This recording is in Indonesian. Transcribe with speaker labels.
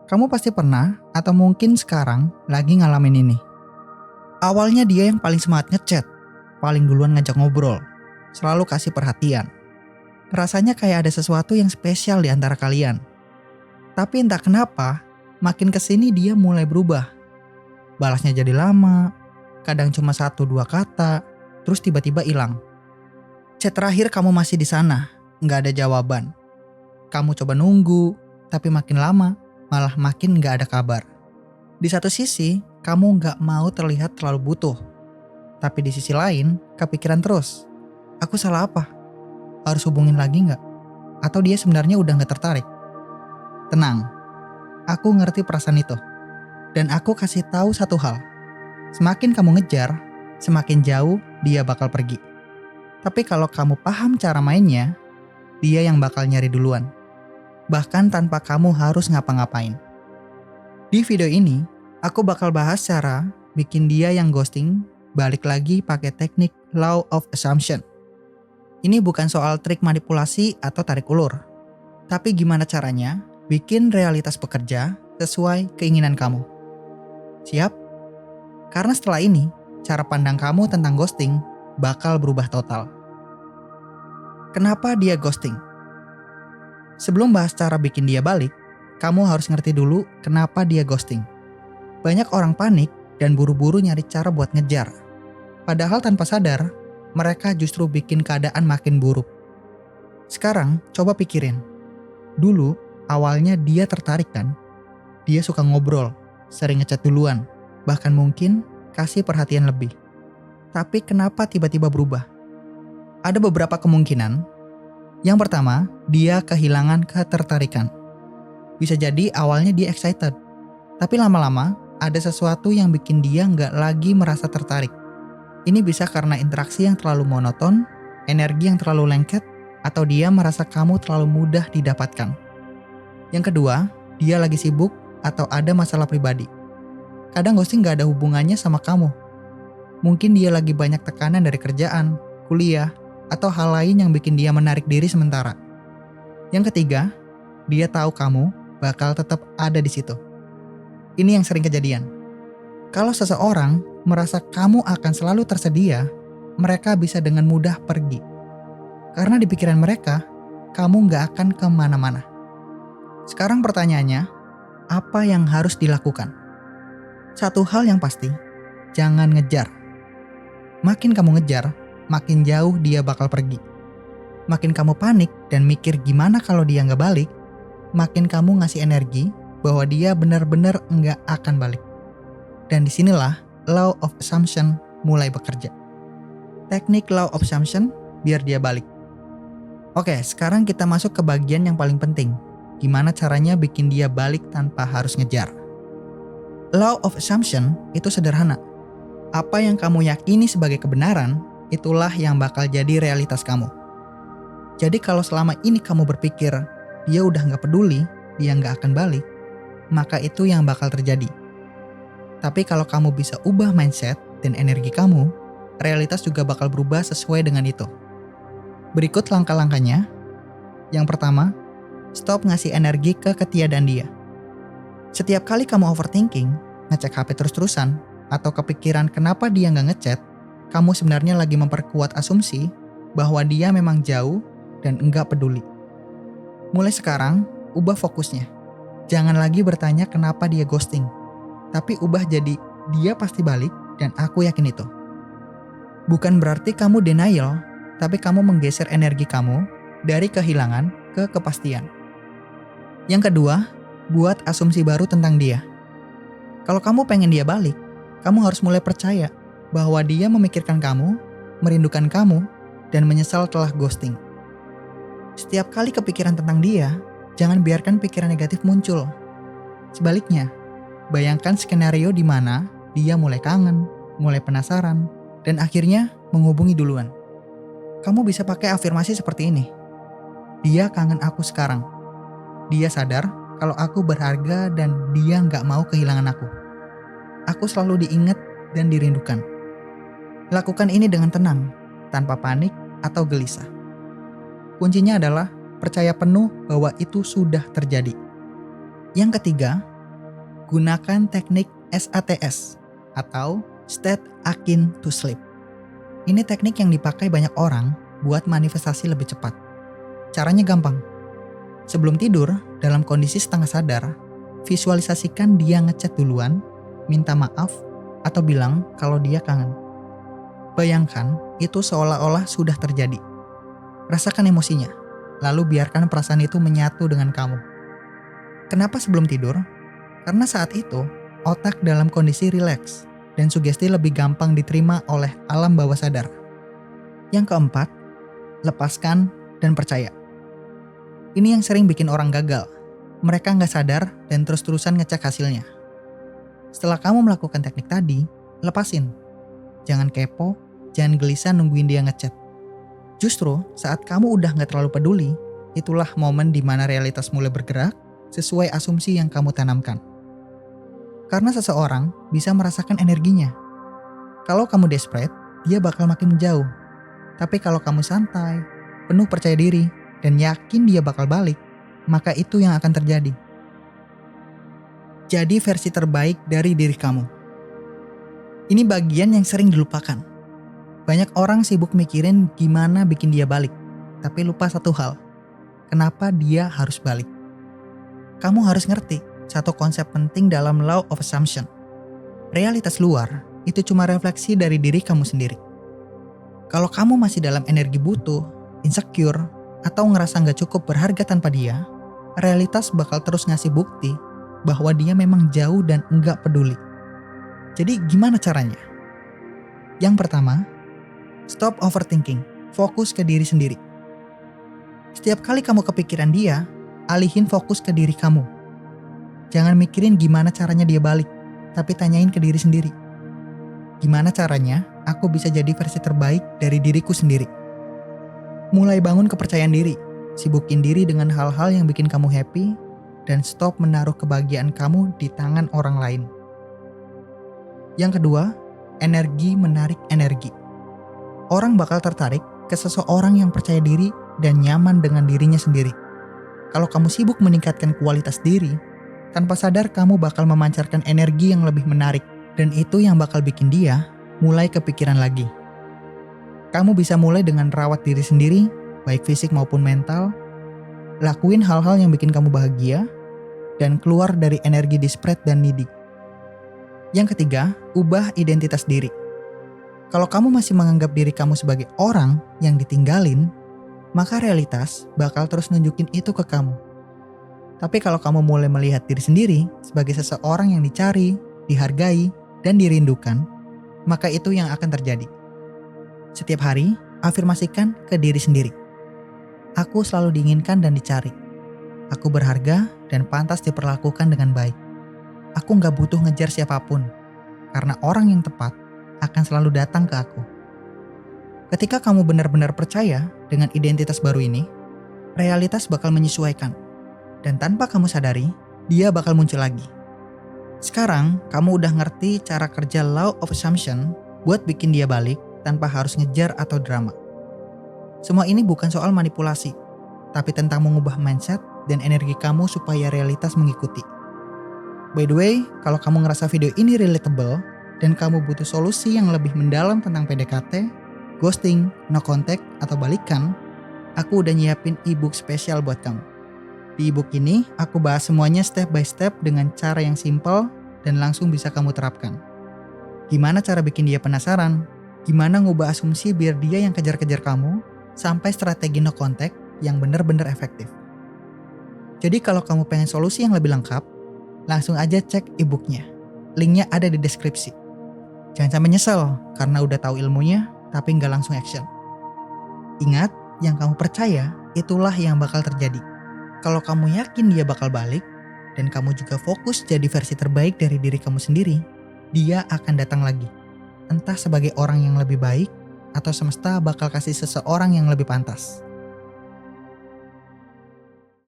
Speaker 1: Kamu pasti pernah atau mungkin sekarang lagi ngalamin ini. Awalnya dia yang paling semangat ngechat, paling duluan ngajak ngobrol, selalu kasih perhatian. Rasanya kayak ada sesuatu yang spesial di antara kalian. Tapi entah kenapa, makin kesini dia mulai berubah. Balasnya jadi lama, kadang cuma 1-2 kata, terus tiba-tiba hilang. Chat terakhir kamu masih di sana, nggak ada jawaban. Kamu coba nunggu, tapi makin lama, malah makin nggak ada kabar. Di satu sisi, kamu nggak mau terlihat terlalu butuh. Tapi di sisi lain, kepikiran terus. Aku salah apa? Harus hubungin lagi nggak? Atau dia sebenarnya udah nggak tertarik? Tenang, aku ngerti perasaan itu. Dan aku kasih tahu satu hal. Semakin kamu ngejar, semakin jauh dia bakal pergi. Tapi kalau kamu paham cara mainnya, dia yang bakal nyari duluan. Bahkan tanpa kamu harus ngapa-ngapain. Di video ini, aku bakal bahas cara bikin dia yang ghosting balik lagi pakai teknik Law of Assumption. Ini bukan soal trik manipulasi atau tarik ulur. Tapi gimana caranya bikin realitas bekerja sesuai keinginan kamu. Siap? Karena setelah ini, cara pandang kamu tentang ghosting bakal berubah total. Kenapa dia ghosting? Sebelum bahas cara bikin dia balik, kamu harus ngerti dulu kenapa dia ghosting. Banyak orang panik dan buru-buru nyari cara buat ngejar. Padahal tanpa sadar, mereka justru bikin keadaan makin buruk. Sekarang, coba pikirin. Dulu, awalnya dia tertarik kan? Dia suka ngobrol, sering ngechat duluan, bahkan mungkin kasih perhatian lebih. Tapi kenapa tiba-tiba berubah? Ada beberapa kemungkinan. Yang pertama, dia kehilangan ketertarikan. Bisa jadi awalnya dia excited, tapi lama-lama ada sesuatu yang bikin dia nggak lagi merasa tertarik. Ini bisa karena interaksi yang terlalu monoton, energi yang terlalu lengket, atau dia merasa kamu terlalu mudah didapatkan. Yang kedua, dia lagi sibuk atau ada masalah pribadi. Kadang ghosting nggak ada hubungannya sama kamu. Mungkin dia lagi banyak tekanan dari kerjaan, kuliah, atau hal lain yang bikin dia menarik diri sementara. Yang ketiga, dia tahu kamu bakal tetap ada di situ. Ini yang sering kejadian. Kalau seseorang merasa kamu akan selalu tersedia, mereka bisa dengan mudah pergi. Karena di pikiran mereka, kamu nggak akan kemana-mana. Sekarang pertanyaannya, apa yang harus dilakukan? Satu hal yang pasti, jangan ngejar. Makin kamu ngejar, makin jauh dia bakal pergi. Makin kamu panik dan mikir gimana kalau dia nggak balik, makin kamu ngasih energi bahwa dia benar-benar nggak akan balik. Dan disinilah Law of Assumption mulai bekerja. Teknik Law of Assumption biar dia balik. Oke, sekarang kita masuk ke bagian yang paling penting. Gimana caranya bikin dia balik tanpa harus ngejar. Law of Assumption itu sederhana. Apa yang kamu yakini sebagai kebenaran, itulah yang bakal jadi realitas kamu. Jadi kalau selama ini kamu berpikir, dia udah gak peduli, dia gak akan balik, maka itu yang bakal terjadi. Tapi kalau kamu bisa ubah mindset dan energi kamu, realitas juga bakal berubah sesuai dengan itu. Berikut langkah-langkahnya. Yang pertama, stop ngasih energi ke ketiadaan dia. Setiap kali kamu overthinking, ngecek HP terus-terusan, atau kepikiran kenapa dia gak ngechat, kamu sebenarnya lagi memperkuat asumsi bahwa dia memang jauh dan enggak peduli. Mulai sekarang, ubah fokusnya. Jangan lagi bertanya kenapa dia ghosting, tapi ubah jadi dia pasti balik dan aku yakin itu. Bukan berarti kamu denial, tapi kamu menggeser energi kamu dari kehilangan ke kepastian. Yang kedua, buat asumsi baru tentang dia. Kalau kamu pengen dia balik, kamu harus mulai percaya bahwa dia memikirkan kamu, merindukan kamu, dan menyesal telah ghosting. Setiap kali kepikiran tentang dia, jangan biarkan pikiran negatif muncul. Sebaliknya, bayangkan skenario di mana dia mulai kangen, mulai penasaran, dan akhirnya menghubungi duluan. Kamu bisa pakai afirmasi seperti ini. Dia kangen aku sekarang. Dia sadar kalau aku berharga dan dia nggak mau kehilangan aku. Aku selalu diingat dan dirindukan. Lakukan ini dengan tenang, tanpa panik atau gelisah. Kuncinya adalah percaya penuh bahwa itu sudah terjadi. Yang ketiga, Gunakan teknik SATS atau State Akin to Sleep. Ini teknik yang dipakai banyak orang buat manifestasi lebih cepat. Caranya gampang. Sebelum tidur, dalam kondisi setengah sadar, visualisasikan dia ngechat duluan, minta maaf, atau bilang kalau dia kangen. Bayangkan itu seolah-olah sudah terjadi. Rasakan emosinya, lalu biarkan perasaan itu menyatu dengan kamu. Kenapa sebelum tidur? Karena saat itu, otak dalam kondisi rileks dan sugesti lebih gampang diterima oleh alam bawah sadar. Yang keempat, lepaskan dan percaya. Ini yang sering bikin orang gagal. Mereka nggak sadar dan terus-terusan ngecek hasilnya. Setelah kamu melakukan teknik tadi, lepasin. Jangan kepo, jangan gelisah nungguin dia ngechat. Justru saat kamu udah nggak terlalu peduli, itulah momen di mana realitas mulai bergerak sesuai asumsi yang kamu tanamkan. Karena seseorang bisa merasakan energinya. Kalau kamu desperate, dia bakal makin menjauh. Tapi kalau kamu santai, penuh percaya diri, dan yakin dia bakal balik, maka itu yang akan terjadi. Jadi versi terbaik dari diri kamu. Ini bagian yang sering dilupakan. Banyak orang sibuk mikirin gimana bikin dia balik, tapi lupa satu hal. Kenapa dia harus balik? Kamu harus ngerti satu konsep penting dalam Law of Assumption. Realitas luar itu cuma refleksi dari diri kamu sendiri. Kalau kamu masih dalam energi butuh, insecure, atau ngerasa nggak cukup berharga tanpa dia, realitas bakal terus ngasih bukti bahwa dia memang jauh dan enggak peduli. Jadi gimana caranya? Yang pertama, stop overthinking, fokus ke diri sendiri. Setiap kali kamu kepikiran dia, alihin fokus ke diri kamu. Jangan mikirin gimana caranya dia balik, tapi tanyain ke diri sendiri. Gimana caranya aku bisa jadi versi terbaik dari diriku sendiri? Mulai bangun kepercayaan diri, sibukin diri dengan hal-hal yang bikin kamu happy, dan stop menaruh kebahagiaan kamu di tangan orang lain. Yang kedua, energi menarik energi. Orang bakal tertarik ke seseorang yang percaya diri dan nyaman dengan dirinya sendiri. Kalau kamu sibuk meningkatkan kualitas diri, tanpa sadar kamu bakal memancarkan energi yang lebih menarik, dan itu yang bakal bikin dia mulai kepikiran lagi. Kamu bisa mulai dengan rawat diri sendiri, baik fisik maupun mental. Lakuin hal-hal yang bikin kamu bahagia, dan keluar dari energi desperate dan needy. Yang ketiga, ubah identitas diri. Kalau kamu masih menganggap diri kamu sebagai orang yang ditinggalin, maka realitas bakal terus nunjukin itu ke kamu. Tapi kalau kamu mulai melihat diri sendiri sebagai seseorang yang dicari, dihargai, dan dirindukan, maka itu yang akan terjadi. Setiap hari, afirmasikan ke diri sendiri. Aku selalu diinginkan dan dicari. Aku berharga dan pantas diperlakukan dengan baik. Aku gak butuh ngejar siapapun, karena orang yang tepat akan selalu datang ke aku. Ketika kamu benar-benar percaya dengan identitas baru ini, realitas bakal menyesuaikan. Dan tanpa kamu sadari, dia bakal muncul lagi. Sekarang, kamu udah ngerti cara kerja Law of Assumption buat bikin dia balik tanpa harus ngejar atau drama. Semua ini bukan soal manipulasi, tapi tentang mengubah mindset dan energi kamu supaya realitas mengikuti. By the way, kalau kamu ngerasa video ini relatable dan kamu butuh solusi yang lebih mendalam tentang PDKT, ghosting, no contact, atau balikan, aku udah nyiapin ebook spesial buat kamu. Di ebook ini, aku bahas semuanya step by step dengan cara yang simple dan langsung bisa kamu terapkan. Gimana cara bikin dia penasaran? Gimana ngubah asumsi biar dia yang kejar-kejar kamu? Sampai strategi no contact yang benar-benar efektif. Jadi kalau kamu pengen solusi yang lebih lengkap, langsung aja cek ebooknya. Linknya ada di deskripsi. Jangan sampai nyesel karena udah tahu ilmunya tapi nggak langsung action. Ingat, yang kamu percaya itulah yang bakal terjadi. Kalau kamu yakin dia bakal balik dan kamu juga fokus jadi versi terbaik dari diri kamu sendiri, dia akan datang lagi. Entah sebagai orang yang lebih baik atau semesta bakal kasih seseorang yang lebih pantas.